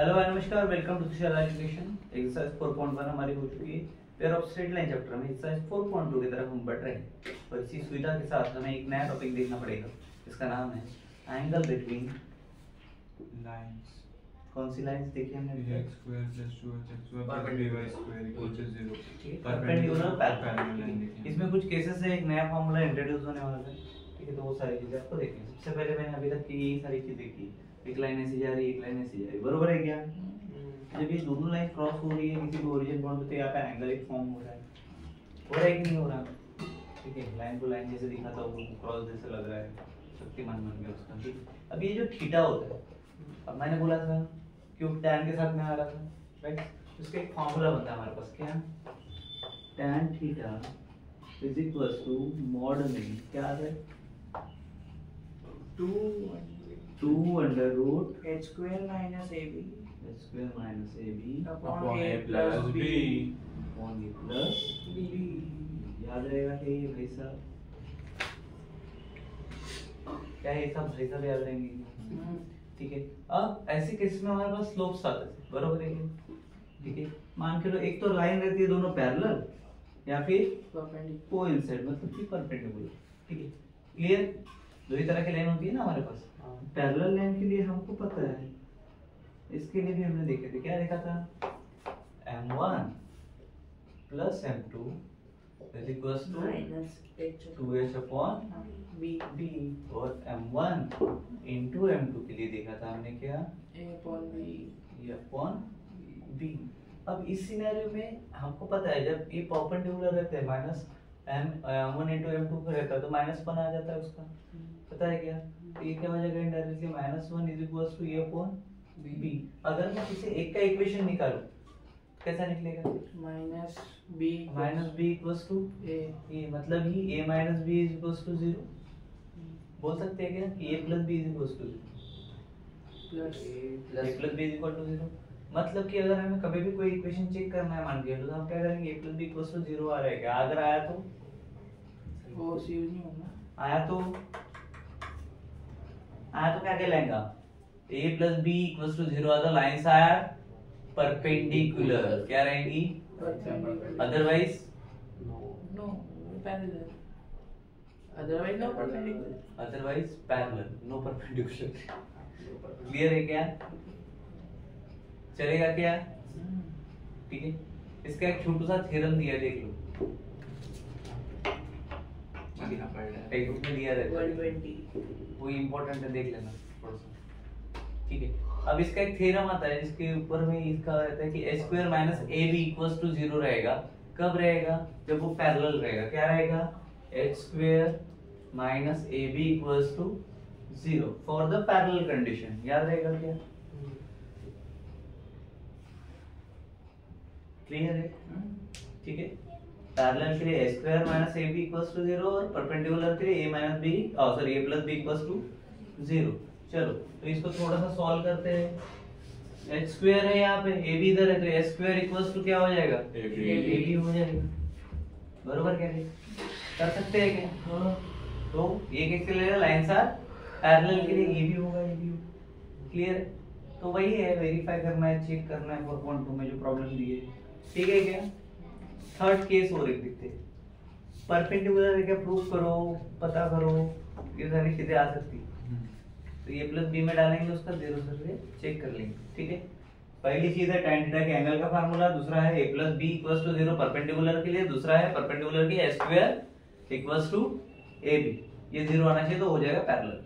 Hello भाई, नमस्कार। Welcome to social education. Exercise 4.1 हमारी हो चुकी है। Pair of straight line chapter में एक्सरसाइज 4.2 की तरफ हम बढ़ रहे हैं और इसी सुविधा के साथ हमें एक नया टॉपिक देखना पड़ेगा। इसका नाम है एंगल बिटवीन लाइंस। कौन सी लाइंस देखी हमने? x square plus 2x square plus by square equal to 0। Perpendicular parallel line. इसमें कुछ केसेस है, एक नया फार्मूला इंट्रोड्यूस होने वाला है। ठीक है, तो वो सारी चीजें आपको देखनी है। सबसे पहले मैंने अभी तक की यही सारी चीजें देखी। एक लाइन ऐसी जा रही है, एक लाइन ऐसी जा रही है, बरोबर है क्या? जब ये दोनों लाइन क्रॉस हो रही है किसी भी ओरिजिन पॉइंट पे, तो यहाँ पे एंगल एक फॉर्म हो रहा है कि नहीं हो रहा? ठीक है, लाइन को लाइन जैसे दिखा था वो क्रॉस जैसे लग रहा है, शक्तिमान बन गया उसका। ठीक, अब ये जो थीटा होता है, अब मैंने बोला था क्यूब टैन के साथ में आ रहा था, राइट? उसका एक फॉर्मूला बनता है हमारे पास, क्या? tan theta is equal to mod में क्या आता है? 2 under root h square minus ab upon a plus b upon a plus b। याद रहेगा कि ये भाई साहब क्या है? सब भाई साहब याद रहेंगे। ठीक है, अब ऐसे केस में हमारे पास स्लोप्स आते हैं, बरोबर है? ठीक है, मान के लो एक तो लाइन रहती है दोनों पैरेलल या फिर कोइंसाइड, मतलब कि परपेंडिकुलर। ठीक है, क्लियर? दो ही तरह की लाइन होती है ना हमारे पास। पैरेलल लाइन के लिए हमको पता है, इसके लिए भी हमने देखे थे। क्या देखा था? m1 plus m2 is equals to -2h upon b। और m1 इनटू m2 के लिए देखा था हमने क्या? a upon b upon b। अब इस सिनेरियो में हमको पता है जब ये परपेंडिकुलर रहते हैं माइनस m1 इनटू m2 का रहता है तो -1 आ जाता है उसका, पता है क्या? तो ये क्या हो जाएगा indirectly -1 is equals to a upon b। अगर मैं किसी एक का इक्वेशन निकालूं कैसा निकलेगा? -b इक्वल्स टू a, मतलब ही a minus b is equals to 0। बोल सकते हैं क्या कि a plus b is equals to 0, a plus b is equal to 0। मतलब कि अगर हमें कभी भी कोई इक्वेशन चेक करना है मान के तो हम क्या करेंगे? a plus b equals to 0 आ रहा है क्या? अगर आया तो वो यूज नहीं होगा। आया तो क्या कहलाएगा? a plus b equals to 0 are the lines are perpendicular. क्या रहेंगी? Otherwise no parallel, otherwise no perpendicular, otherwise parallel, no perpendicular. Clear है क्या? चलेगा क्या? ठीक है, इसका एक छोटा सा थ्योरम दिया, देख लो। एक बुक में दिया रहता है, 120 वो इंपॉर्टेंट है, देख लेना थोड़ा सा। ठीक है, अब इसका एक थ्योरम आता है जिसके ऊपर में इसका रहता है कि h square minus ab equals to 0 रहेगा। कब रहेगा? जब वो पैरेलल रहेगा। क्या रहेगा? h square minus ab equals to 0 for the parallel condition. याद रहेगा क्या? क्लियर है? ठीक है, पैरेलल के लिए h square minus ab equals to 0 और परपेंडिकुलर के लिए a minus b sorry a plus b equals to 0। चलो तो इसको थोड़ा सा सॉल्व करते हैं। h स्क्वायर है यहाँ पे, ab इधर है, तो h स्क्वायर इक्वल्स टू क्या हो जाएगा? ab हो जाएगा। बरोबर क्या है? कर सकते हैं क्या? तो ये कैसे लेगा? लाइंस आर पैरेलल के लिए ab होगा, ab होगा। क्लियर है? तो वही है, वेरीफाई करना है, चेक करना है 4.2 में जो प्रॉब्लम दी है। ठीक है क्या? थर्ड केस और एक दिखते हैं, परपेंडिकुलर है क्या? प्रूफ करो, पता करो, ये सारी चीजें आ सकती है। तो ये प्लस b में डालेंगे, उसका 0 से चेक कर लेंगे। ठीक है, पहली चीज है tan थीटा के एंगल का फार्मूला, दूसरा है a plus b equals to 0 perpendicular के लिए, दूसरा है परपेंडिकुलर के h square equals to ab। ये 0 आना चाहिए तो हो जाएगा पैरेलल।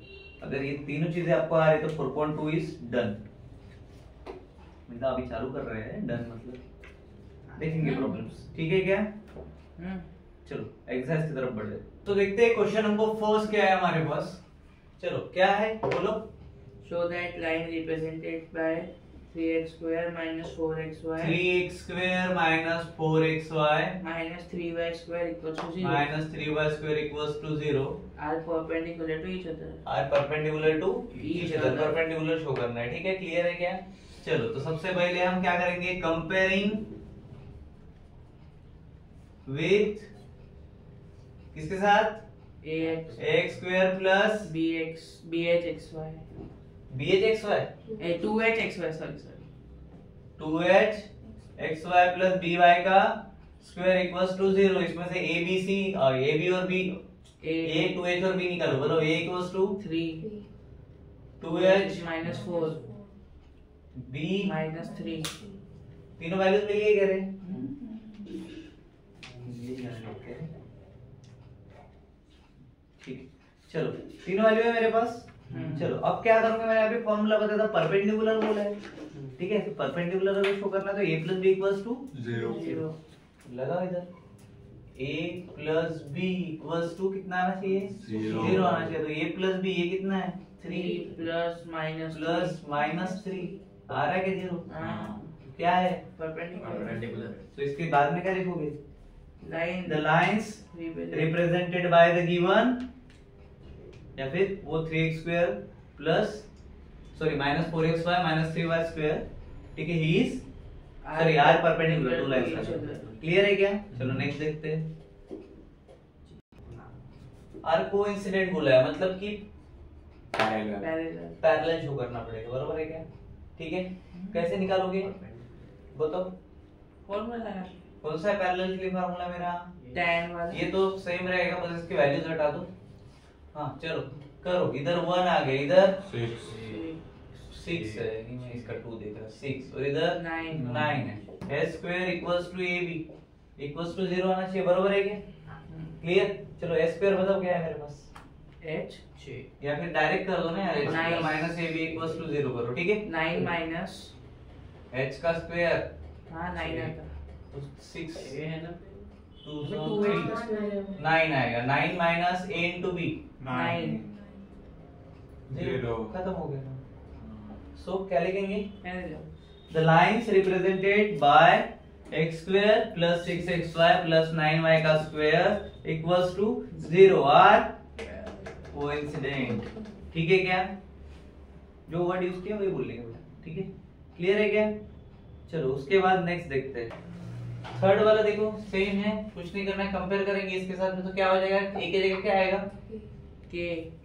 अगर ये तीनों चीजें आपको आ रही तो 4.2 इज डन। मतलब अभी चालू कर रहे हैं, डन मतलब देखेंगे प्रॉब्लम्स। ठीक है क्या? चलो एक्सरसाइज की तरफ बढ़े तो देखते हैं क्वेश्चन नंबर फर्स्ट क्या है हमारे पास। चलो क्या है बोलो। Show that line represented by 3x square minus 4xy 3x square minus 4xy minus 3y square equals to 0 minus 3y square equals to 0 are perpendicular to each other। are perpendicular to each other। perpendicular show करना है। ठीक है, clear है क्या? चलो तो सबसे पहले हम क्या करेंगे? कंपेयरिंग विथ किसके साथ? ax square plus bhxy bhxy 2hxy sorry 2h xy plus by का स्क्वायर इक्वल्स टू 0। इसमें से a b c और a b और b a 2h और b निकालो, बोलो a equals to 3 2h minus 4 b minus 3 तीनों वैल्यूज मिल गई कह रहे हैं। ठीक, चलो तीनों वैल्यू है मेरे पास। चलो अब क्या करूंगा, मैंने अभी फॉर्मूला बताया था परपेंडिकुलर बोला है, ठीक है। तो परपेंडिकुलर अगर शो करना है तो a plus B equals to 0 लगा इधर a plus B equals to कितना आना चाहिए, 0 0 आना चाहिए। तो a प्लस बी ये कितना है 3 plus minus प्लस माइनस 3 आ रहा है क्या 0? हाँ क्या है? perpendicular तो इसके बाद में क्या लिखोगे? line The lines represented by the given, या फिर वो 3x square plus sorry minus 4xy minus 3y square, ठीक है। he is sorry are perpendicular to lines. Clear है क्या? चलो नेक्स्ट देखते हैं। आर कोइंसिडेंट बोला है, मतलब कि parallel पैरेलल शो करना पड़ेगा, बरोबर है क्या? ठीक है, कैसे निकालोगे बताओ? फॉर्मूला है कौन सा है पैरेलल के लिए फार्मूला मेरा? tan वाला ये तो सेम रहेगा, बस इसकी वैल्यूज हटा दो। हाँ चलो करो, इधर 1 आ गया, इधर 6 है, नहीं मैं इसका 2 देख रहा 6, और इधर 9 है। s square equals to ab equals to 0 आना चाहिए, बरोबर है क्या? क्लियर। चलो s स्क्वायर बताओ क्या है मेरे पास? h या फिर डायरेक्ट कर दो ना यार, h square 9 minus ab equals to 0 करो, ठीक है। 9 minus h का स्क्वायर हाँ 9 आता 6 ये है ना 2 2h का 3 square 9 आएगा। 9 माइनस a into b 9 0 खत्म हो गया। सो क्या लिखेंगे? है The lines represented by x square plus 6xy plus 9y का square equals to 0 are coincident, ठीक है क्या? जो वर्ड यूज किया वही बोलेंगे बेटा, ठीक है। क्लियर है क्या? चलो उसके बाद नेक्स्ट देखते हैं। थर्ड वाला देखो सेम है, कुछ नहीं करना है, कंपेयर करेंगे इसके साथ में। तो क्या हो जाएगा? a की जगह क्या आएगा? k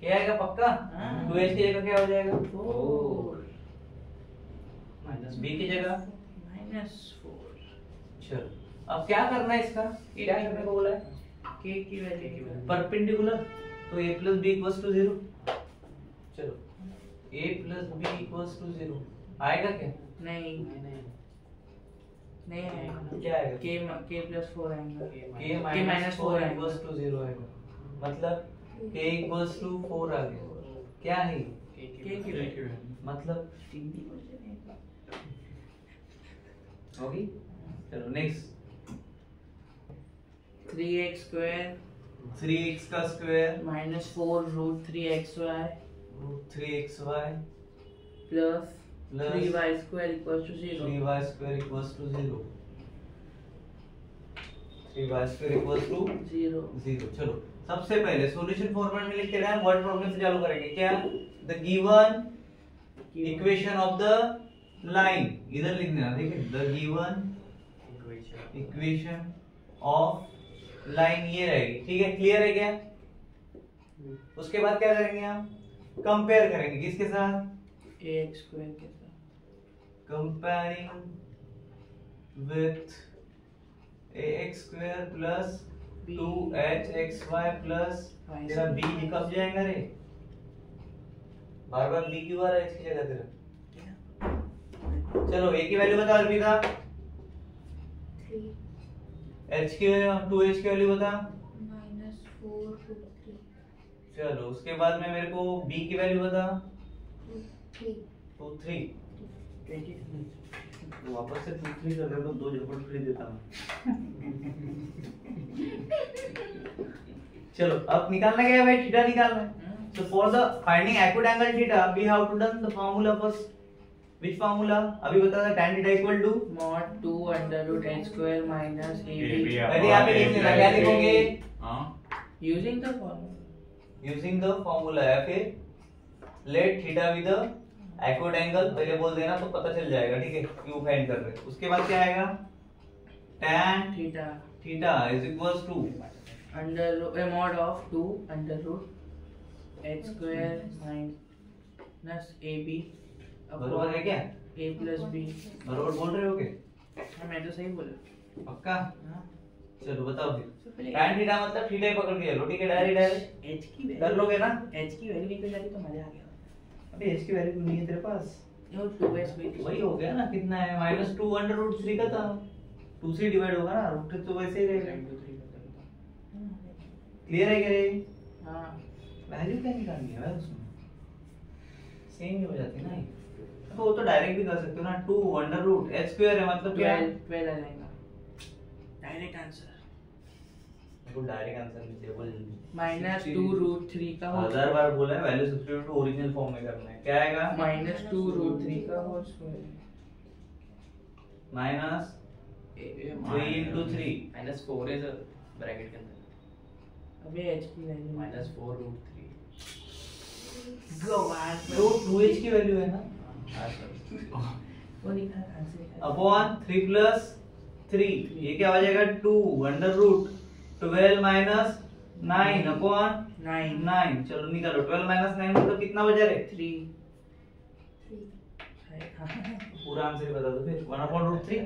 क्या आएगा पक्का? हाँ। 2h की जगह क्या हो जाएगा? 4 माइनस b की जगह। minus 4 चलो अब क्या करना है इसका? क्या करने को बोला है? k की वैल्यू परपेंडिकुलर, तो a plus B equals to 0। चलो a plus B equals to 0 आएगा क्या? नहीं आएगा क्या आएगा? k plus 4 आएगा k माइनस 4 इक्वल्स टू 0 आएगा, मतलब k इक्वल्स टू 4 आ गया। क्या है? k की वैल्यू मतलब होगी। चलो नेक्स्ट 3x square 3x का square minus 4 root 3xy √3xy plus Plus 3y square equals to 0 3y square equals to 0। 3y square equals to 0 0। चलो सबसे पहले सॉल्यूशन फॉर्मेट में लिख के डाल, वर्ड प्रॉब्लम से चालू करेंगे। क्या? The given equation of the line, इधर लिख देना, ठीक है। The given equation of line ये रहेगी, ठीक है। क्लियर है क्या? उसके बाद क्या करेंगे हम? कंपेयर करेंगे किसके साथ? ax square के साथ comparing with ax square plus 2hxy plus तेरा b कब जाएगा रे? बार बार b क्यों आ रहा है इसकी जगह तेरा? चलो a की वैल्यू बता अर्पिता। 3 h की वैल्यू 2h की वैल्यू बता। -4 √3 चलो उसके बाद में मेरे को b की वैल्यू बता। 3 2 3 तो वापस से 2 3 कर दे तो 2 झपट फ्री देता हूं। चलो अब निकालना क्या है भाई? थीटा निकालना है। So for the finding acute angle theta, we have to done the formula first. Which formula? अभी बता था tan theta equal to mod 2 under root h square minus ab पहले यहाँ पे लिख लेना, क्या लिखोगे? using the formula Using the formula या फिर let theta with the acute angle पहले बोल देना तो पता चल जाएगा, ठीक है। क्यों फाइंड कर रहे हैं? उसके बाद क्या आएगा? tan theta theta is equals to under a mod of 2 under root h square minus ab बरोबर है क्या? ए प्लस बी। बराबर बोल रहे हो के? मैं तो सही बोला। पक्का? हाँ। चलो बताओ फिर। तो पहले tan थीटा मतलब थीटा ही पकड़ के लो, ठीक है? डायरेक्ट एच की कर लोगे ना? एच की वैल्यू निकल जाती तो मजा आ गया। अबे इसकी वैल्यू नहीं है तेरे पास। ये 2s हुई थी। वही हो गया ना, कितना है -2 √3 का था। 2 से डिवाइड होगा ना, रूट तो वैसे ही रहेगा। क्लियर है क्या ये? हाँ। वैल्यू क्या निकालनी है भाई उसमें? सेम ही हो जाती है ना ये। तो वो तो डायरेक्ट भी कर सकते हो ना, 2 √h² है मतलब क्या है? 12 आ जाएगा। Direct answer. देखो डायरेक्ट आंसर नहीं चाहिए, बोल जल्दी। -2√3 का होल। 1000 बार बोला है, वैल्यू सब्स्टिट्यूट ओरिजिनल फॉर्म में करना है। क्या आएगा? -2√3 का whole square. Minus 3 into 3 -4 is bracket के अंदर। अबे h की वैल्यू -4√3। गवार तो 2h की वैल्यू है ना, वो लिखा है आंसर। अपॉन 3 plus 3, ये क्या हो जाएगा? 2 √12 minus 9 अपॉन 9। चलो निकालो, 12 minus 9 मतलब कितना बचा रे? 3। पूरा आंसर ही बता दो फिर। 1/√3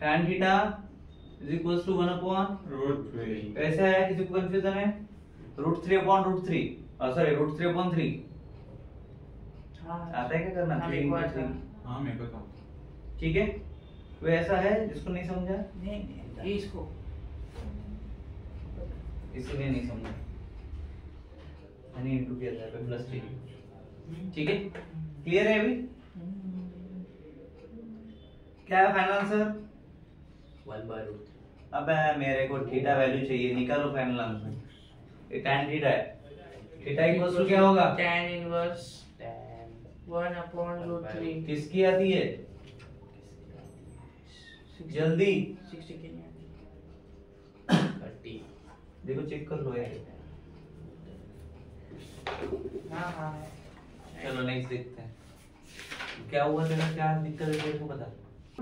tan theta is equals to 1/√3। कैसे है? किसी को कंफ्यूजन है? √3/√3, सॉरी √3/3 हाँ। आता है क्या करना? हाँ, 3 मेरे को into आता 3, है। हाँ मेरे को था। ठीक है? वो ऐसा है जिसको नहीं समझा नहीं इसको इसीलिए नहीं समझा, यानी इनटू किया जाएगा प्लस 3, ठीक है? क्लियर है अभी? क्या है फाइनल आंसर? 1/√3। अबे मेरे को थीटा वैल्यू चाहिए, निकालो फाइनल आंसर। ये tan थीटा है, थीटा इक्वल्स टू क्या होगा? tan inverse tan 1/√3। किसकी आती है? जल्दी 60 के लिए 30। देखो, चेक कर लो यार। हाँ। चलो नेक्स्ट देखते हैं क्या हुआ तेरा, क्या दिक्कत है तेरे को बता।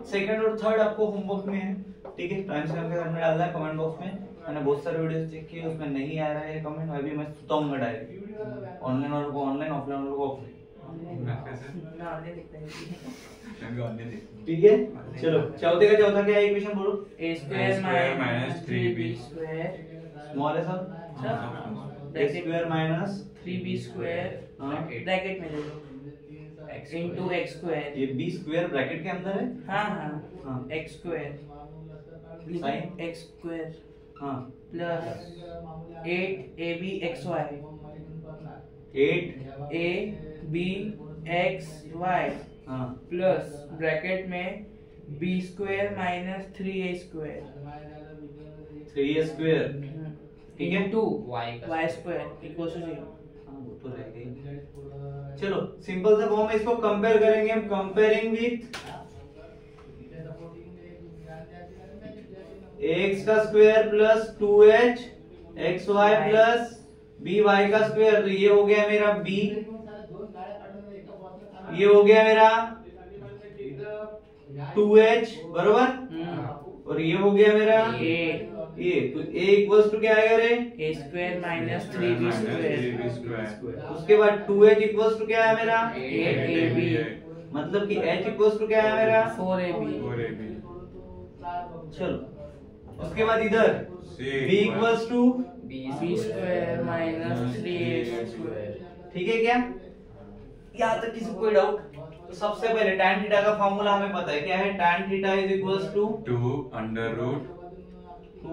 सेकंड और थर्ड आपको होमवर्क में है, ठीक है? टाइम से हमने हमने डाला है कमेंट बॉक्स में। मैंने बहुत सारे वीडियोस चेक किए, उसमें नहीं आ रहा है कमेंट। अभी मैं सुताऊंगा डायरेक्ट, ऑनलाइन वालों को ऑनलाइन, ऑफलाइन वालों को ऑफलाइन, मैं कैसे? ना हमने लिखा है। मैं भी ऑनलाइन देखता हूँ। ठीक है? चलो चौथे का चौथा क्या है इक्वेशन बोलो। a² minus 3b स्मॉल है सब, a² minus 3b²। हाँ, ब्रैकेट में ले लो into x²। ये b² ब्रैकेट के अंदर है। हाँ हाँ x² Sin? x² हाँ plus 8ab xy 8 a b xy हाँ प्लस ब्रैकेट में b² minus 3a²। 3a², ठीक है? into y का y² equals to 0। हाँ वो तो रह गई। चलो सिंपल सा फॉर्म में इसको कंपेयर करेंगे हम। कंपेयरिंग विथ x का square plus 2h xy plus by का स्क्वायर, तो ये हो गया मेरा b, ये हो गया मेरा 2h बरोबर, और ये हो गया मेरा ये। तो a इक्वल्स टू क्या आएगा रे? a² minus 3b²। उसके बाद 2h इक्वल्स टू क्या है मेरा? 8ab मतलब कि h इक्वल्स टू क्या है मेरा? 4ab। चलो उसके बाद इधर b equals to, b² minus 3a²। ठीक है क्या? यहाँ तक किसी को कोई डाउट? तो सबसे पहले tan थीटा का फॉर्मूला हमें पता है क्या है? tan theta is equals to 2 √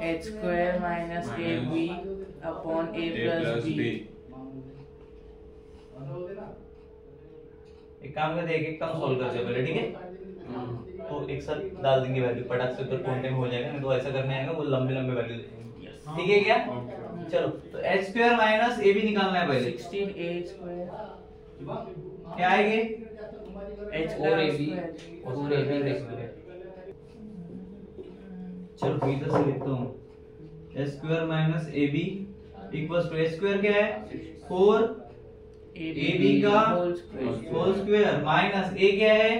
h² minus ab upon a plus b। एक काम करते हैं, एक काम सॉल्व करते हैं पहले, ठीक है? तो एक साथ डाल देंगे वैल्यू, फटाक से, तो कॉन्टेंट में हो जाएगा। नहीं तो ऐसा करने आएगा, वो लंबे लंबे वैल्यू देंगे, ठीक है क्या? चलो तो h² minus ab निकालना है पहले। 16a²। क्या आएंगे? h² और 4ab चलो तो इधर से लिखता हूँ, h² minus ab equals to h² क्या है? 4 ab का होल स्क्वायर माइनस a क्या है?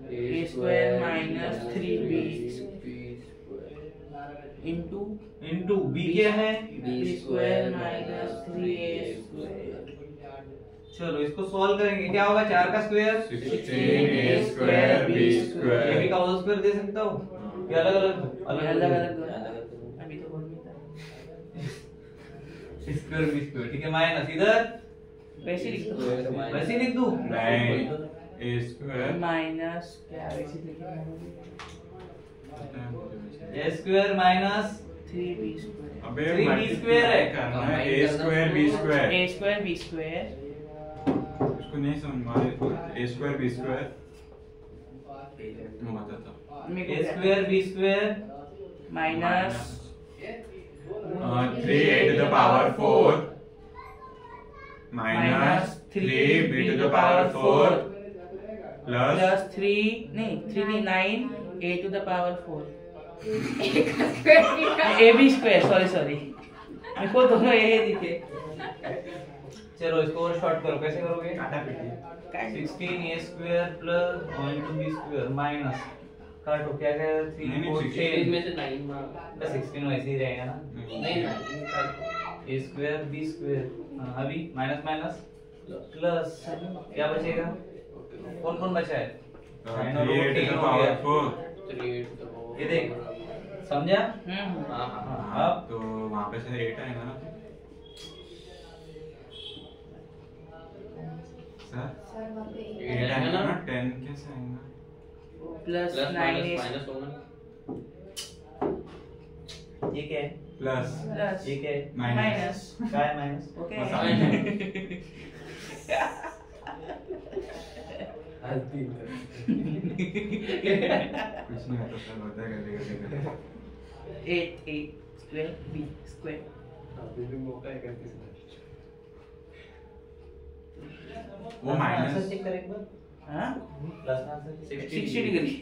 a² minus 3b into b क्या है? b² minus 3a²। चलो इसको सॉल्व करेंगे, क्या होगा 4 का स्क्वायर 16a square b ये भी square का होल स्क्वायर दे सकता हूँ, ये अलग अलग अलग अलग अलग अभी तो बोल नहीं था स्क्वायर बी स्क्वायर, ठीक है, माइनस इधर वैसे लिख दो वैसे ही लिख दूं 9a square माइनस क्या वैसे लिखेंगे a square minus 3b square अबे 3b स्क्वायर है, करना है a square b square a square b square उसको नहीं समझ में आ रहा a square b square मैं बताता हूँ a square b square minus 3a to the power 4 minus 3b to the power 4 plus plus 3 नहीं 3 नहीं 9 a to the power 4 a b square sorry मेरे को दोनों ये दिखे चलो इसको और शॉर्ट करो, कैसे करोगे 16a square plus 1 square minus काटो, क्या क्या 3 नहीं, 4 16 16 में 6 से 9 मार 16 वैसे ही रहेगा ना, नहीं 9 काट a स्क्वायर b स्क्वायर, अभी माइनस माइनस प्लस क्या बचेगा, कौन कौन बचा है 3a to the power 4 ये देख समझा, हां हां हाँ तो वहाँ पे से 8 आएगा ना सर सर वहाँ पे 8 आएगा ना 10 कैसे आएगा plus plus 9 minus a minus होगा ये क्या है, प्लस प्लस ये क्या है, माइनस क्या है माइनस, ओके कुछ नहीं होता सर होता है करते 8 a स्क्वायर b स्क्वायर अभी भी मौका है करके वो माइनस चेक कर एक बार, हां plus answer 60 degree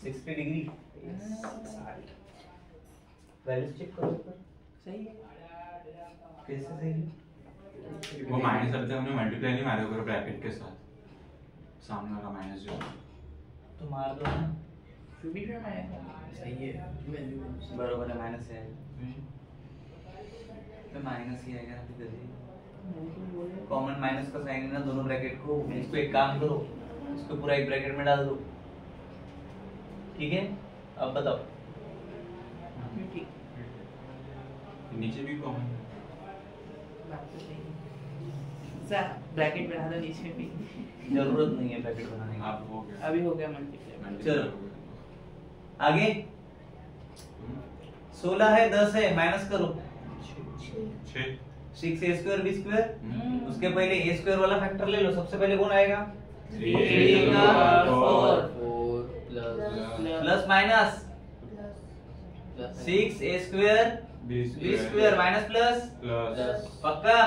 60 degree value check करो एक बार, सही है कैसे सही है, वो माइनस अब तक हमने मल्टीप्लाई नहीं मारा करो ब्रैकेट के साथ सामने वाला माइनस जो तो मार दो ना, फिर भी फिर मैं सही है वैल्यू बराबर है, माइनस है तो माइनस ही आएगा ना, फिर कॉमन माइनस का साइन है ना दोनों ब्रैकेट को, इसको एक काम करो, इसको पूरा एक ब्रैकेट में डाल दो, ठीक है, अब बताओ ठीक नीचे भी कॉमन बात तो सही है सर ब्रैकेट बना दो नीचे भी जरूरत नहीं है ब्रैकेट बनाने की, आप हो गया अभी हो गया मल्टीप्लाई चलो आगे 16 है 10 है माइनस करो 6 6a स्क्वायर b स्क्वायर, उसके पहले a स्क्वायर वाला फैक्टर ले लो, सबसे पहले कौन आएगा 3a to the power 4 4 plus plus minus plus 6a square b b square minus plus plus पक्का,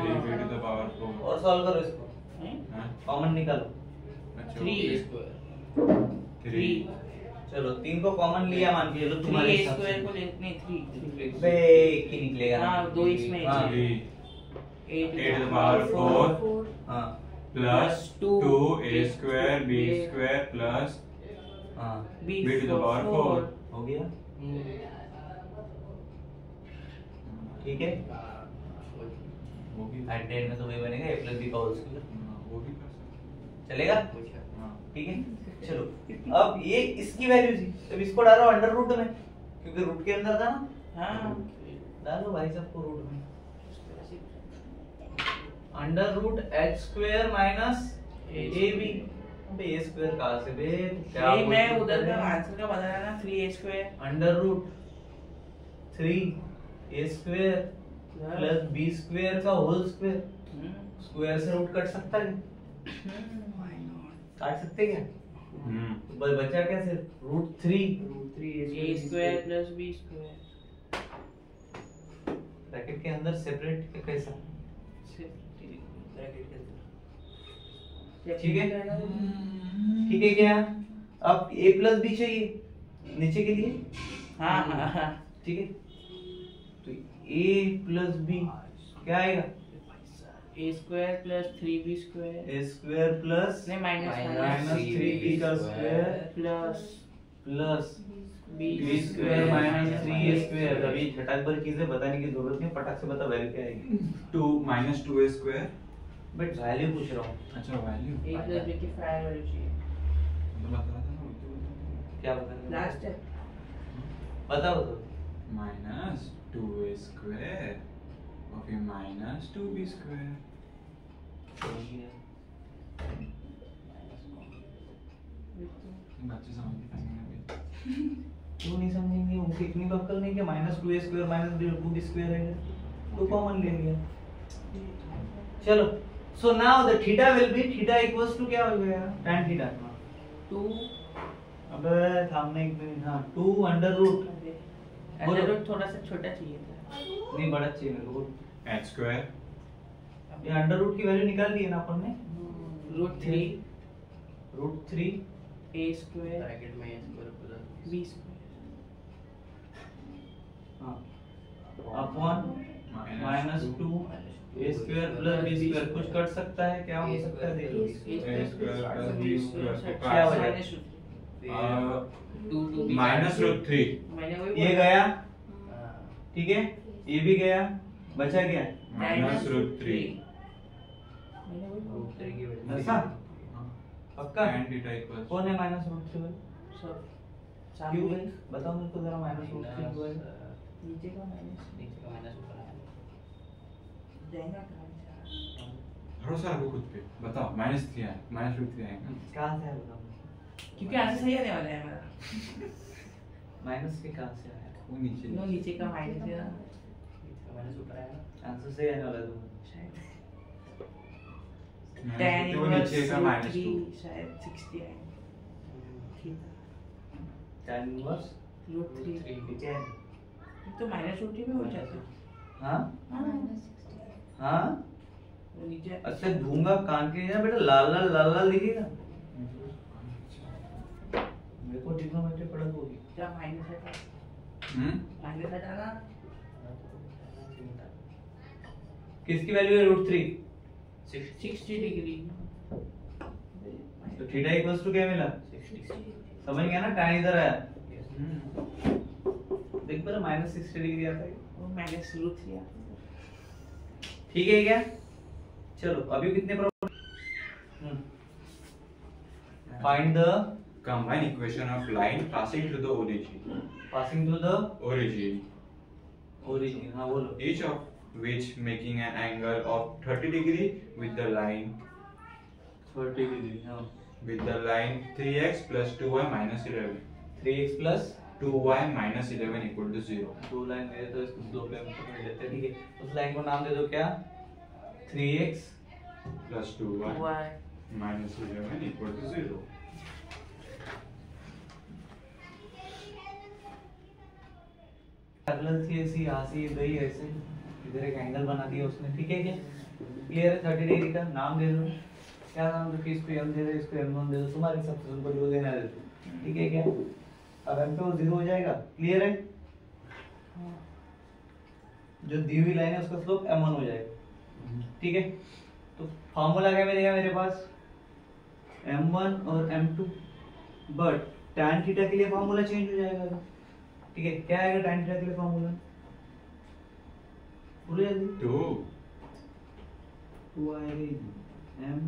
3b to the power 4 और सॉल्व करो इसको, हाँ कॉमन निकालो, अच्छा 3 a स्क्वायर 3 चलो 3 को कॉमन लिया मान के चलो 3 तुम्हारे a हिसाब से, स्क्वायर को ले नहीं 3 बे की निकलेगा ना, हाँ दो इसमें हाँ। 3 a a to the power 4 4 हाँ plus 2 2a square b square plus हाँ b b to the power 4 हो गया, ठीक है, वो भी एट एंड में तो वही बनेगा a प्लस b का होल स्क्वायर, वो भी कर सकते चलेगा, हैं हाँ ठीक है, चलो अब ये इसकी वैल्यू थी, अब इसको डालो अंडर रूट में, क्योंकि रूट के अंदर था ना, हाँ डालो भाई साहब को रूट में, under root h square minus ab, अबे a स्क्वायर कहाँ से बे, क्या नहीं मैं बोल उधर रहे का हैं? आंसर का बताया ना 3a square under root 3a square plus b square का होल स्क्वायर, स्क्वायर से रूट कट सकता है, काट सकते क्या, बचा क्या सिर्फ root 3 a square plus b square bracket के अंदर सेपरेट कैसा, ब्रैकेट के अंदर ठीक है, ठीक है क्या, अब a प्लस b चाहिए नीचे के लिए, हाँ हाँ हाँ ठीक है, तो a प्लस b क्या आएगा, a square plus 3b square a square plus नहीं माइनस माइनस 3b का square plus plus B B square minus 3a square. अभी झटाक भर चीजें बताने की जरूरत नहीं, फटाक से बता वैल्यू क्या आएगी। 2 minus 2a square। But value पूछ रहा हूँ। अच्छा वैल्यू ए प्लस बी की फाइव वैल्यू चाहिए। तो बता रहा था ना, वो तो बता। क्या बता रहे हो? लास्ट है बताओ तो। minus 2a square और फिर minus 2b square। बच्चे समझ नहीं पाएंगे अभी। क्यों नहीं समझेंगे? उनकी इतनी तो अक्ल नहीं कि minus 2a square minus 2b square है, तो कॉमन ले लिया। चलो, so now the theta will be, theta equals to क्या हो गया? tan theta. 2 अबे थामने एक मिनट। हाँ, 2 अंडर रूट, अंडर रूट थोड़ा सा छोटा चाहिए था। नहीं बड़ा चाहिए मेरे को। h square ये अंडर रूट की वैल्यू निकाल दी है ना अपन ने। रूट 3 a स्क्वायर ब्रैकेट में a square plus b square हाँ, upon minus 2 a square plus b square. कुछ कट सकता है? क्या हो सकता है देख लो। a square plus b square क्या हो जाएगा? माइनस minus root 3 मैंने वही ये बोला। गया, ठीक है, ये भी गया, बचा क्या? minus root 3। मैंने वही बोला। रूट 3 की वैल्यू ऐसा पक्का? tan theta equals कौन है माइनस रूट 3? सब क्यों सामने भाई बताओ मेरे को जरा। माइनस रूट 3 क्यों है? नीचे का माइनस नीचे का माइनस ऊपर आया। जाएगा कहाँ से? भरोसा रखो खुद पे, बताओ -3 है, -√3 आएगा। कहाँ से है बताओ? क्योंकि आंसर सही आने वाला है हमारा। माइनस के कहाँ से आया? वो नीचे नो नीचे का माइनस है ना नीचे का माइनस ऊपर आया ना। आंसर सही आने वाला है तुम्हारा। शायद minus tan वो इनवर्स नीचे का -2। शायद 60 आएगा। tan इनवर्स रूट 3 ठीक है। तो माइनस रूट 3 में हो जाता है। हाँ माइनस 60। हाँ, वो नीचे अच्छा दूंगा कान के ना बेटा। लाल लाल लाल लाल दिखेगा मेरे को। ट्रिग्नोमेट्री पढ़ा होगी। क्या माइनस है? माइनस हटाना किसकी वैल्यू है? रूट 3। 60 डिग्री। तो थीटा इक्वल्स टू क्या मिला? समझ गया ना? tan इधर आया, देख पर -60 डिग्री आता है। वो माइनस रूट 3 आता है। ठीक है क्या? चलो अभी कितने problem? Find the combine equation of line passing through the origin passing through the origin origin. हाँ बोलो। each of which making an angle of 30 degree with the line 30 degree. हाँ, with the line 3x plus 2y minus 11 3x plus 2y minus 11 equal to 0 दो line दे तो इसको slope पे मिल लेते हैं। ठीक है, उस लाइन को नाम दे दो क्या? 3x plus 2y y minus 11 equal to 0। Parallel थी ऐसी, यहाँ से ये गई ऐसे, इधर एक एंगल बना दिया उसने। ठीक है क्या? क्लियर है? 30 डिग्री का नाम दे दो। क्या नाम दो? कि इसको m दे दो, इसको m1 दे दो, तुम्हारे हिसाब से तुमको जो देना दे दो। ठीक है क्या? अब m पे वो 0 हो जाएगा। क्लियर है? जो दी हुई लाइन है उसका स्लोप m1 हो जाएगा। ठीक है, तो फार्मूला क्या मिलेगा मेरे पास? m1 और m2। बट tan थीटा के लिए फार्मूला चेंज हो जाएगा। ठीक है, क्या आएगा tan थीटा के लिए फार्मूला? बोलो जल्दी। 2 आएगा m,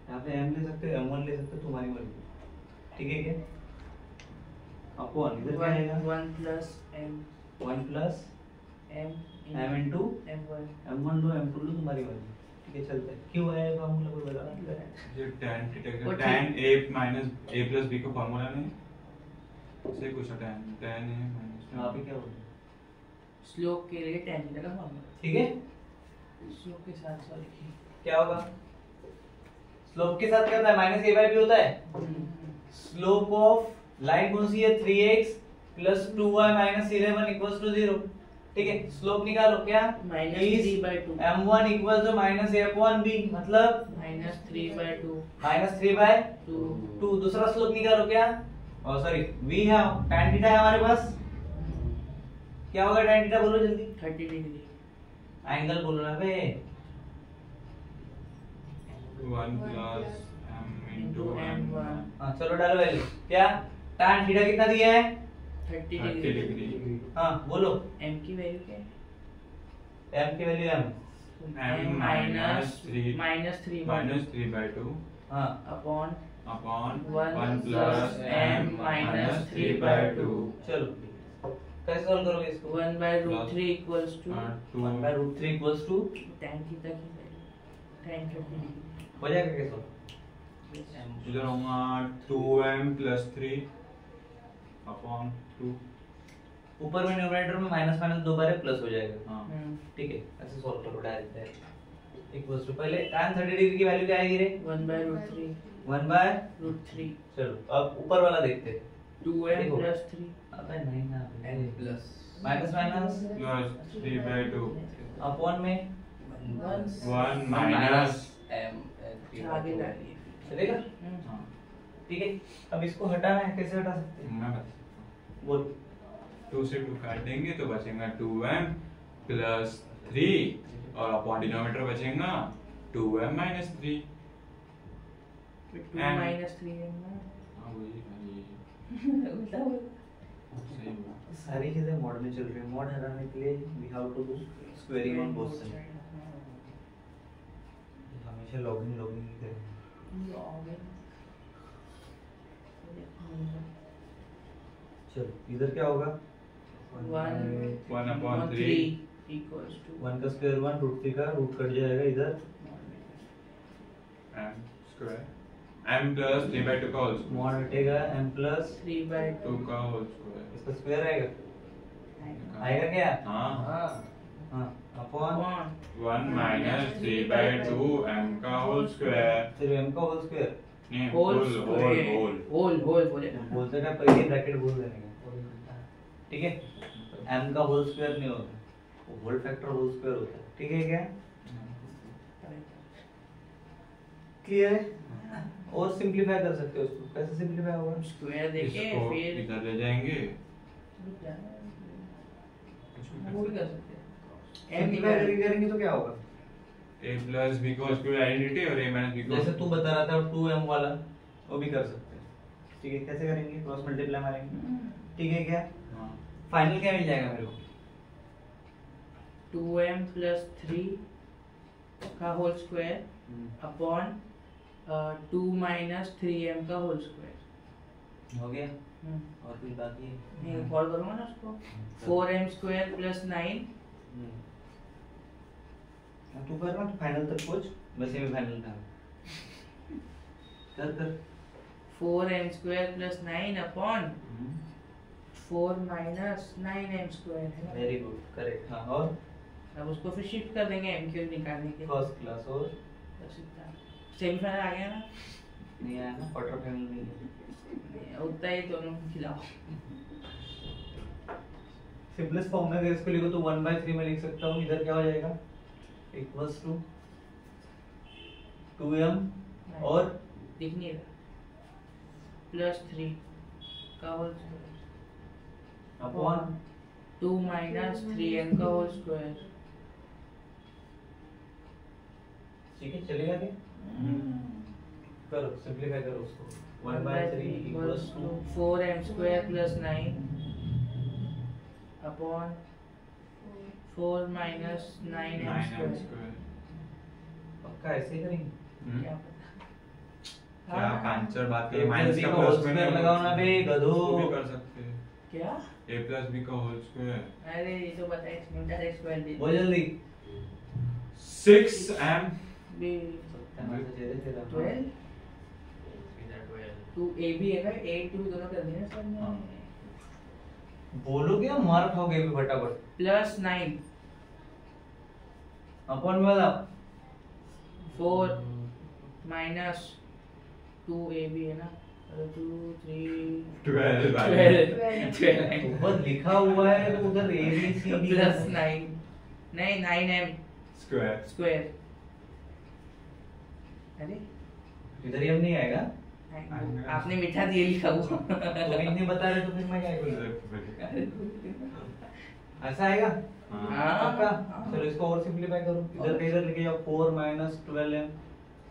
यहाँ पे m ले सकते हो, m1 ले सकते हो, तुम्हारी मर्जी। ठीक है क्या? अपॉन इधर क्या आएगा? 1 plus m 1 plus m into m1 m1 लो m2 लो, तुम्हारी मर्जी। ठीक है, चलता है। क्यों आया ये फार्मूला कोई बता? ये tan थीटा वो का tan a minus a plus b का फार्मूला नहीं से कुछ tan tan a minus यहाँ पे क्या होगा? स्लोप के लिए tan थीटा का फॉर्मूला। ठीक है, स्लोप के साथ सॉरी क्या होगा? स्लोप के साथ क्या होता है? माइनस a बाय b होता है। स्लोप ऑफ लाइन कौन सी है? 3x plus 2y minus 11 equals to 0। ठीक है, स्लोप निकालो। क्या? -3/2 m1 equals to minus a upon b, मतलब -3/2 माइनस 3 बाय 2 2। दूसरा स्लोप निकालो। क्या? और सॉरी v है, tan थीटा है हमारे पास। क्या होगा tan थीटा? बोलो जल्दी। 30 डिग्री। एंगल बोलो ना बे। 1 plus m into m1 हाँ चलो डालो वैल्यू। क्या? tan थीटा कितना दिया है? 30 30 डिग्री। डिग्री। हाँ बोलो। m की वैल्यू क्या है? m की value m। m minus 3 by 2 हाँ upon upon 1 1 plus m minus 3 by 2 चलो कैसे सॉल्व करोगे इसको? 1 by root 3 equals to 1 by root 3 equals to tan theta की वैल्यू tan 30 डिग्री हो जाएगा कैसे? इधर होगा 2m plus 3 upon 2 ऊपर में न्यूमरेटर में माइनस माइनस दो बार प्लस हो जाएगा। हाँ ठीक है ऐसे सॉल्व करो डायरेक्ट इक्वल्स टू पहले tan 30 डिग्री की वैल्यू क्या आएगी रे? 1 by root 3 1 बाय root 3 चलो अब ऊपर वाला देखते हैं। 2m देखो। plus 3 अबे नहीं ना n plus minus minus plus 3 by 2 upon में 1 minus m and 3 आगे डालिए चलेगा? हाँ ठीक है अब इसको हटाना है, कैसे हटा सकते हैं? मैं बता सकता हूँ। बोल 2 से 2 काट देंगे तो बचेगा 2m plus 3 और अपॉन डिनोमिनेटर बचेगा 2m minus 3 2 M. minus 3 है ना हाँ वही उल्टा बोल सही हुआ। सारी चीजें मॉड में चल रही है। मॉड हटाने के लिए we have to do squaring on both side. हमेशा लॉगिंग लॉगिंग ही करें। चलो इधर क्या होगा? 1 upon 3 equals to 1 का स्क्वायर 1 रूट 3 का रूट कट जाएगा इधर m square m plus 3 by 2 का होल स्क्वायर मॉड हटेगा m प्लस 3 by 2 2 का होल स्क्वायर इसका स्क्वायर आएगा। आएगा क्या? हाँ हाँ अपॉन 1 minus 3 by 2 m का होल स्क्वायर सिर्फ m का होल स्क्वायर नहीं होल होल होल बोले बोलते हैं पहले ब्रैकेट बोल देने का। ठीक है m का होल स्क्वायर नहीं होता, वो होल फैक्टर होल स्क्वायर होता है। ठीक है क्या? क्लियर है? और सिंपलीफाई कर सकते हो उसको। कैसे सिंपलीफाई होगा? स्क्वायर देके इसको फिर इधर ले जाएंगे वो भी कर सकते हैं सिंपलीफाई करेंगे तो क्या होगा? a plus b का स्क्वायर आइडेंटिटी और a minus b का जैसे तू बता रहा था 2m वाला वो भी कर सकते हैं। ठीक है कैसे करेंगे? क्रॉस मल्टीप्लाई मारेंगे। ठीक है क्या? हाँ फाइनल क्या मिल जाएगा मेरे को? 2m plus 3 का whole square upon 2 minus 3m का होल स्क्वायर हो गया और कुछ बाकी है? नहीं कॉल करूंगा ना उसको 4m square plus 9 तू कर ना फाइनल तक पहुंच, मैं सेमीफाइनल था। कर कर 4m square plus 9 upon 4 minus 9m square है ना वेरी गुड करेक्ट। हाँ और अब उसको फिर शिफ्ट कर देंगे m क्यूब निकालने के फर्स्ट क्लास और बस इतना सेमीफाइनल आ गया ना नहीं आया ना, क्वार्टर फाइनल नहीं। उतना ही दोनों को खिलाओ सिंपलेस्ट फॉर्म में अगर इसको लिखो तो 1/3 में लिख सकता हूँ। इधर क्या हो जाएगा? इक्वल्स टू 2m और दिख नहीं रहा प्लस 3 का whole square upon 2 minus 3m का होल स्क्वायर ठीक है चलेगा क्या? करो सिंपलीफाई करो उसको। 1/3 equals to 4m square plus 9 upon 4 minus 9m 9m square square पक्का ऐसे ही करेंगे? क्या पता क्या पांचर बात A करें plus माइनस B का का होल प्लस में स्क्वायर लगाओ ना बे गधो। वो भी कर सकते हैं क्या a plus b का होल स्क्वायर अरे ये तो बताए इसमें डायरेक्ट स्क्वायर दे बहुत जल्दी 6m बी 12 2 a भी है ना 8 2 दोनों कर दिए ना सर हाँ। बोलो क्या मार खाओगे भी फटाफट। प्लस 9 अपॉन में वाला 4 minus 2 a भी है ना 2 3 12 ऊपर लिखा हुआ है तो उधर A B C D plus 9 नहीं 9m स्क्वायर स्क्वायर अरे इधर ही अब नहीं आएगा। आपने मिठा दिए लिखा हुआ तो नहीं बता रहे तो फिर मैं क्या करूं? ऐसा आएगा हाँ। पक्का? चलो इसको और सिंपलीफाई करो। इधर का इधर लेके जाओ 4 minus 12m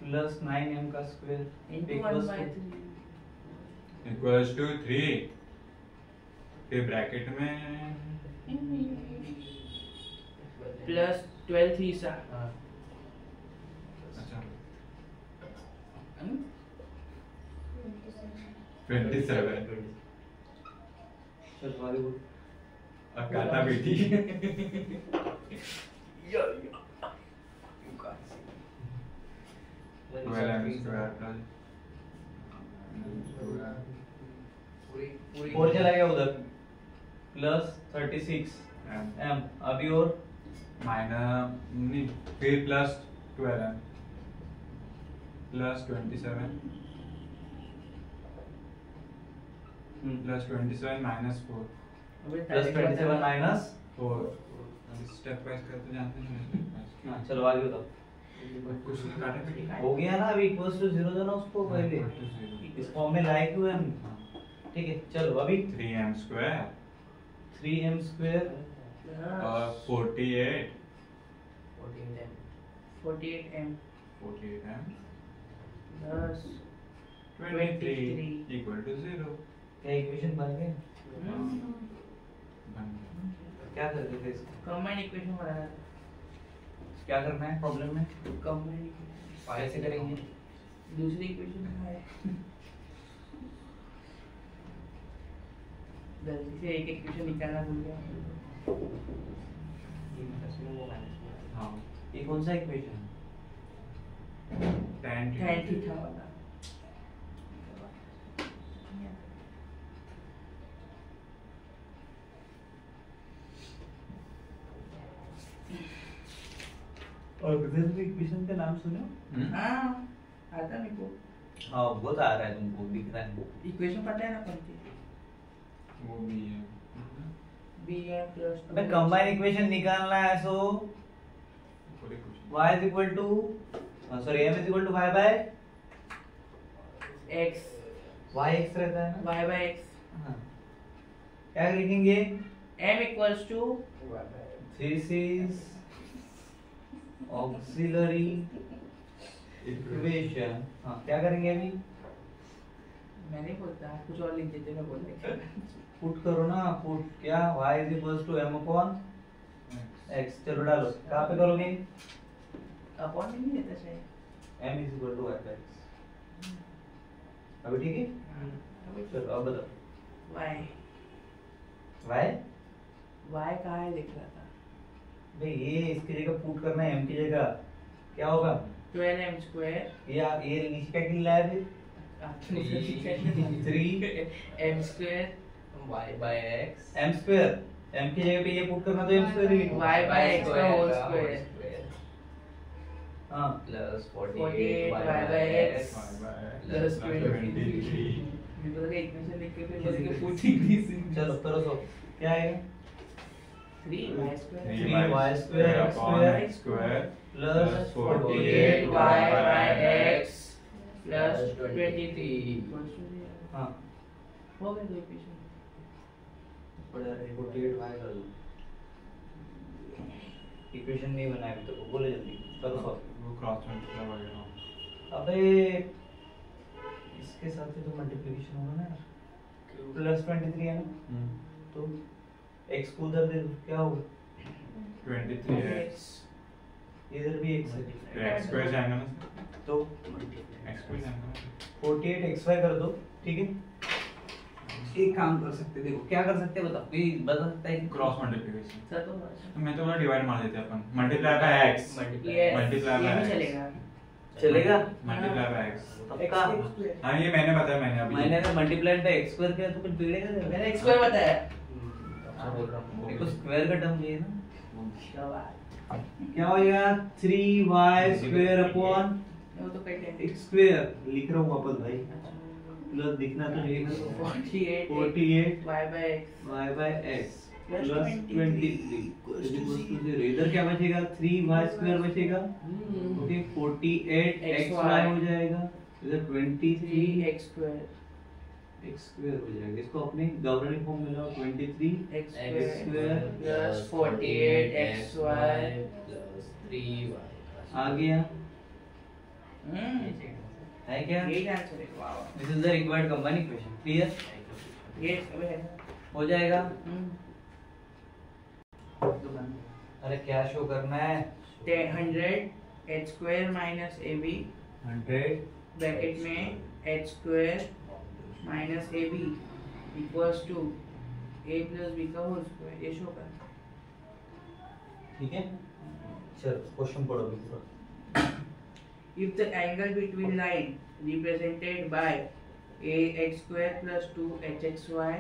plus 9m का स्क्वायर into 1/3 इक्वल्स टू 3 फिर ब्रैकेट में प्लस 12 3 सा हाँ अच्छा 27 चल आगे बोल। अकाता बेटी well m square plus और चला गया उधर प्लस 36 m अभी और माइनस फिर plus 12m plus 27 plus 27 minus 4 plus 27 minus 4 step wise करते जानते हैं हाँ चलो आगे बताओ। कुछ नहीं काटा बेटी हो गया ना, अभी इक्वल्स टू 0 देना उसको पहले, इस फॉर्म में लाए क्यों हम। ठीक है चलो अभी 3m square 3m स्क्वायर और 48 48m 48m plus 23 equal to 0 क्या इक्वेशन बन गए। बन गया। क्या करते थे इसको, कंबाइंड इक्वेशन बनाना था। क्या करना है प्रॉब्लम में, कंबाइंड कैसे करेंगे। दूसरी इक्वेशन है जल्दी से एक इक्वेशन निकालना भूल गया। हाँ ये कौन सा इक्वेशन है। tan tan थीटा वाला और विभिन्न इक्वेशन का नाम सुनो। हाँ आता मेरे को हाँ बहुत आ रहा है तुमको, दिख रहा है। इक्वेशन पता है ना कौन सी वो भी है bm प्लस अबे कंबाइन इक्वेशन निकालना है, सो पूरे कुछ y is equal to sorry m is equal to y by x y x रहता है ना। y by x हाँ क्या लिखेंगे, m equals to this is auxiliary equation। हाँ क्या करेंगे अभी, मैं नहीं बोलता कुछ और लिख देते मैं बोल देता पुट करो ना, पुट क्या y is equals to m upon x। चलो डालो, कहाँ पे करोगे, अपॉन नहीं देता शायद m is equal to y by x। अभी ठीक है चलो अब बताओ y y y कहाँ है देख रहा था भाई, ये इसकी जगह पुट करना है m की जगह, क्या होगा 12m स्क्वायर ये नीचे क्या किल लाया फिर 3 m square y by x m square, m की जगह पे ये पुट करना तो m स्क्वायर ही लिखो। y by x का होल स्क्वायर हाँ plus 48 48 y y by x plus 23 मेरे को लगा इक्वेशन लिख के फिर बोल के पूछी थी चलो करो सो क्या आएगा 3y square 3y square x square x square plus 48 y by x plus 23 हाँ हो गया दो इक्वेशन 48 y कर दो, इक्वेशन नहीं बनाया अभी तक, बोले जल्दी करो सो। वो क्रॉस मल्टीप्लाई वगैरह अबे इसके साथ ही तो मल्टीप्लिकेशन होगा ना, प्लस 23 है ना, तो x को उधर दे दो क्या होगा 23x इधर भी x है x स्क्वायर जाएगा ना तो x स्क्वायर जाएगा 48xy कर दो। ठीक है एक काम कर सकते, देखो क्या कर सकते हैं बताओ, कोई बता सकता है कि क्रॉस मल्टीप्लिकेशन सर तो मैं तो बोला डिवाइड मार देते अपन मल्टीप्लाई बाय x ये Multiply ये by भी x। चलेगा चलेगा। मल्टीप्लाई बाय x एक काम, हाँ ये मैंने बताया मैंने अभी मैंने अगर मल्टीप्लाइड बाय x स्क्वायर किया तो कुछ बिगड़ेगा मैंने x स्क्वायर बताया मेरे को स्क्वायर का टर्म चाहिए ना। क्या बात क्या हो जाएगा 3y स्क्वायर अपॉन वो तो कट है x स्क्वायर लिख रहा हूँ वापस भाई, प्लस दिखना तो चाहिए मेरे को। 48 y by x y by x Plus plus 23 equals to 0। इधर क्या बचेगा 3y स्क्वायर बचेगा, ओके 48 xy हो जाएगा, इधर 23 x स्क्वायर x स्क्वायर हो जाएगा। इसको अपने गवर्निंग फॉर्म में लाओ 23 x x square square plus 48 xy plus 3y आ गया। है क्या? यही आंसर है। वाह this is the required combine equation. Clear? ये अबे है। हो जाएगा। हम्म। अरे क्या शो करना है? 100 h square minus ab 100 bracket में h square minus ab equals to a plus b का होल स्क्वायर। ये शो करना। ठीक है, चलो क्वेश्चन पढ़ो भी पूरा। If the angle between line represented by ax square plus 2hxy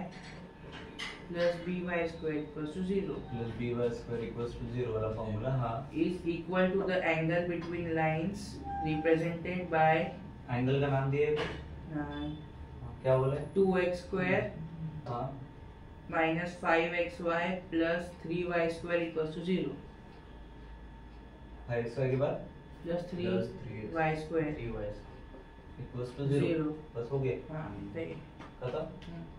plus by square equals to 0 plus B Y square equals to 0 वाला फॉर्मूला। हाँ, is equal to the angle between lines represented by angle का नाम दिए क्या बोले? 2x square हाँ, minus 5xy plus 3y square equals to 0 है इसके के बाद plus Plus 3y square 3y equals to 0। Zero। बस हो गया, हाँ सही। खत्म।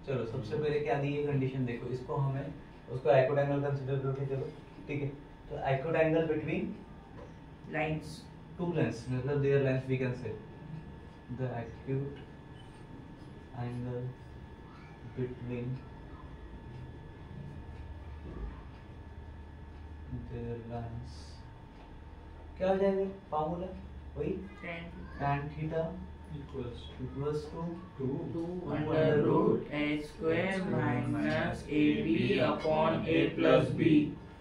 चलो सबसे पहले क्या दी है कंडीशन देखो, इसको हमें उसको एक्यूट एंगल कंसीडर करके चलो। ठीक है, तो acute angle between Lines two lines मतलब their lines we can say the acute angle between their lines क्या हो जाएगा? फॉर्मूला वही tan theta equals equals to 2 under root h square minus ab upon a plus b।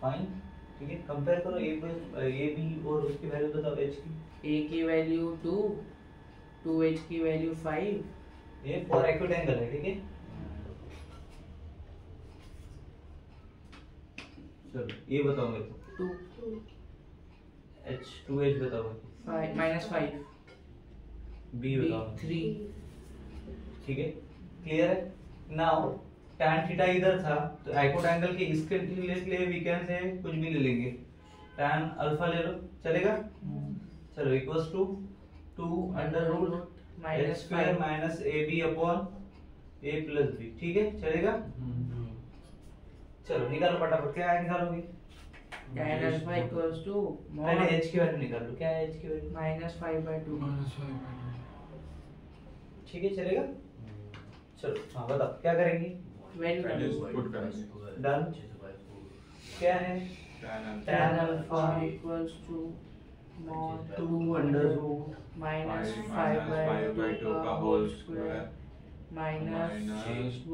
Fine. ठीक है, compare करो A B और उसकी value बताओ एच की। a की वैल्यू 2, 2h की वैल्यू 5। ये फॉर एक्यूट एंगल है। ठीक है, चलो ये बताओ मेरे को 2 एच 2h बताओ, 5 minus 5 बी b बताओ। 3। ठीक है, क्लियर है? नाउ tan थीटा इधर था तो एक्यूट एंगल के इसके लिए वी कैन से कुछ भी ले लेंगे, tan अल्फा ले लो, चलेगा? चलो equals to 2 under root H minus square 5 minus A B upon A plus B. ठीक है, चलेगा? चलो निकालो फटाफट, क्या है निकालोगे? tan alpha equals to पहले h की वैल्यू निकाल लो, क्या है h की वैल्यू? minus 5/2। ठीक है, चलेगा? चलो हाँ बताओ क्या करेंगे? Values वैल्यू put करेंगे। डन। क्या है? tan alpha equals to mod 2 under root minus 5/2 का whole square minus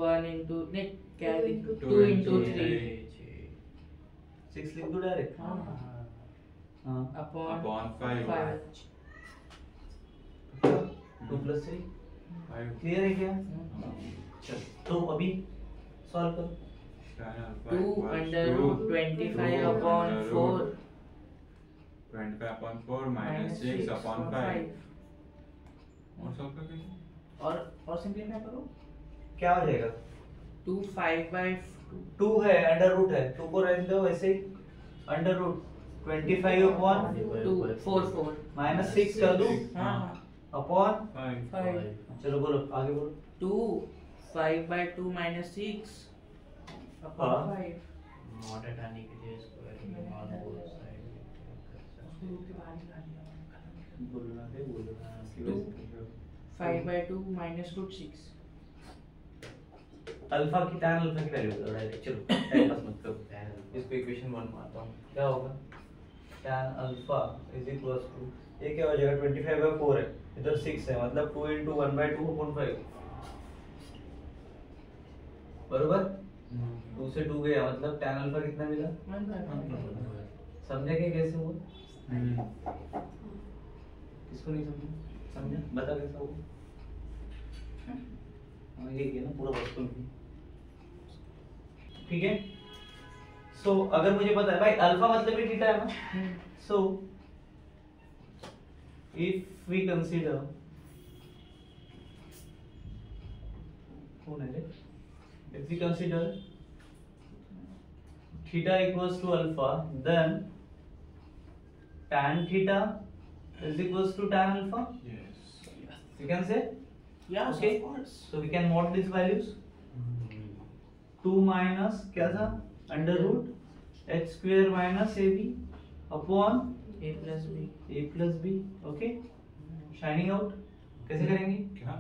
1 into नहीं क्या 2 into 3 6 लिख दो डायरेक्ट। हाँ upon 5 2 प्लस 3 क्लियर है क्या? चलो तो अभी सॉल्व करो। 2 under root 25 upon 4 25 upon 4 minus 6 upon 5 और सॉल्व करके और सिंपलीफाई करो। क्या हो जाएगा? 2 5/2 2 है अंडर रूट है, 2 को रहने दो वैसे ही, अंडर रूट 25 अपॉन 2 4 माइनस 6 कर दो हाँ अपॉन 5 चलो बोलो आगे बोलो। 2 5/2 minus 6 upon हाँ। 5 मॉड हटाने के लिए स्क्वायर मॉड बोथ साइड बोलना है बोलना 5/2 minus root 6 अल्फा की tan अल्फा की वैल्यू बताओ डायरेक्ट। चलो टाइम पास मत करो, इसको इक्वेशन 1 मारता हूं। क्या होगा? tan alpha is equals to ये क्या हो जाएगा? 25/4 है, इधर 6 है मतलब 2 into 1/2 upon 5 बरोबर। 2 से 2 गया मतलब tan अल्फा कितना मिला? 1/5 समझे कि कैसे हुआ? किसको नहीं समझा? समझा? बता कैसा हुआ? हाँ ये किया ना पूरा वस्तु भी। ठीक है, सो अगर मुझे पता है भाई अल्फा मतलब ही थीटा है ना, सो इफ वी कंसीडर कौन है रे, if we consider theta equals to alpha then tan theta is equals to tan alpha. Yes. You can say yes okay. of course So we can mod these values. 2 minus क्या था? Under root h square minus ab upon a plus b a plus b. Okay. Shining out. कैसे करेंगे? क्या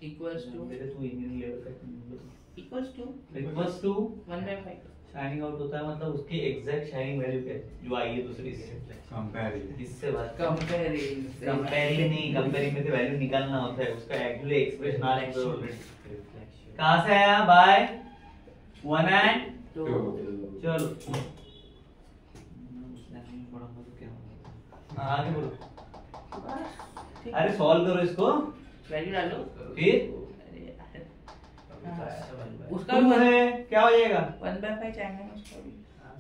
equals to मेरे तो engineering level का equals to equals to 1/5 shining out होता है मतलब उसकी एग्जैक्ट शाइनिंग वैल्यू क्या है जो आई है दूसरी से कंपेरिजन इससे बात कंपेयरिंग कंपेयरिंग नहीं, कंपेयरिंग में से वैल्यू निकालना होता है उसका एक्चुअली एक्सप्रेशन आ रहा है कहां से आया बाय 1 एंड 2 चलो आगे बोलो अरे सॉल्व करो इसको वैल्यू डालो फिर उसका टू है क्या हो जाएगा 1/5 चाहेंगे उसका भी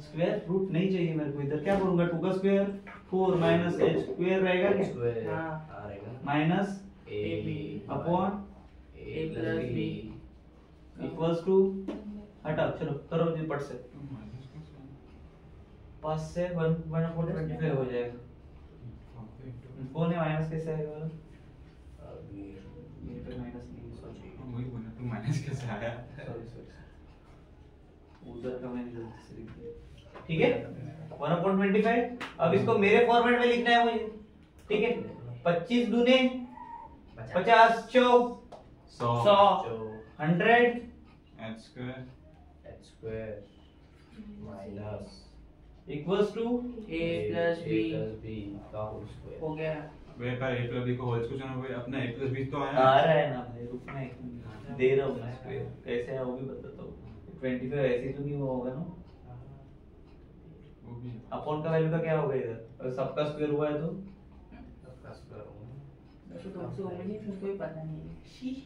स्क्वायर रूट नहीं चाहिए मेरे को इधर क्या करूंगा 2 का स्क्वायर 4 माइनस h स्क्वायर रहेगा क्या हाँ minus ab upon a plus b equals to हटाओ चलो करो जी पट से 5 से 1/25 हो जाएगा कौन है माइनस कैसे आएगा वाला ये तो माइनस नहीं सॉरी वही बोला तू माइनस कैसे आया सॉरी उधर का मैंने गलती से लिख दिया ठीक है 1/25 अब इसको मेरे फॉर्मेट में लिखना है मुझे ठीक है 25 दूने 50 चौक 100 100 h square equals to a plus b हो गया वे पर a plus b को होल स्क्वायर होना अपना a plus b तो आ आया रहा है ना भाई रुकना एक मिनट दे रहा हूँ मैं स्क्वायर कैसे है वो भी बताता हूँ 25 ऐसे तो नहीं हुआ होगा ना वो भी अपॉन का वैल्यू का क्या होगा इधर और सबका स्क्वायर हुआ है तो वैसे तो उससे मुझे फिर कोई पता नहीं है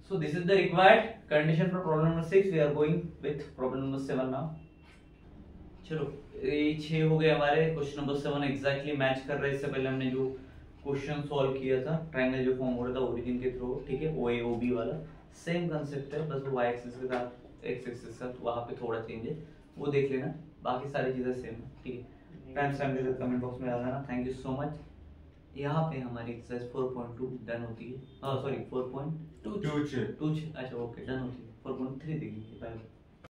so this is the required condition for problem number 6 we are going with problem number 7 now चलो ये 6 हो गए हमारे क्वेश्चन नंबर 7 एग्जैक्टली मैच कर रहे हैं इससे पहले हमने जो क्वेश्चन सॉल्व किया था ट्रायंगल जो फॉर्म हो रहा था ओरिजिन के थ्रू ठीक है OA OB वाला सेम कांसेप्ट है बस वो y एक्सिस के साथ x एक्सिस के साथ वहां पे थोड़ा चेंज है वो देख लेना बाकी सारी चीजें सेम है ठीक है टाइम के साथ कमेंट बॉक्स में डालना थैंक यू सो मच यहाँ पे हमारी एक्सरसाइज 4.2 डन होती है हाँ सॉरी 4.2 टू अच्छा ओके डन होती है 4.3 देखिए बाय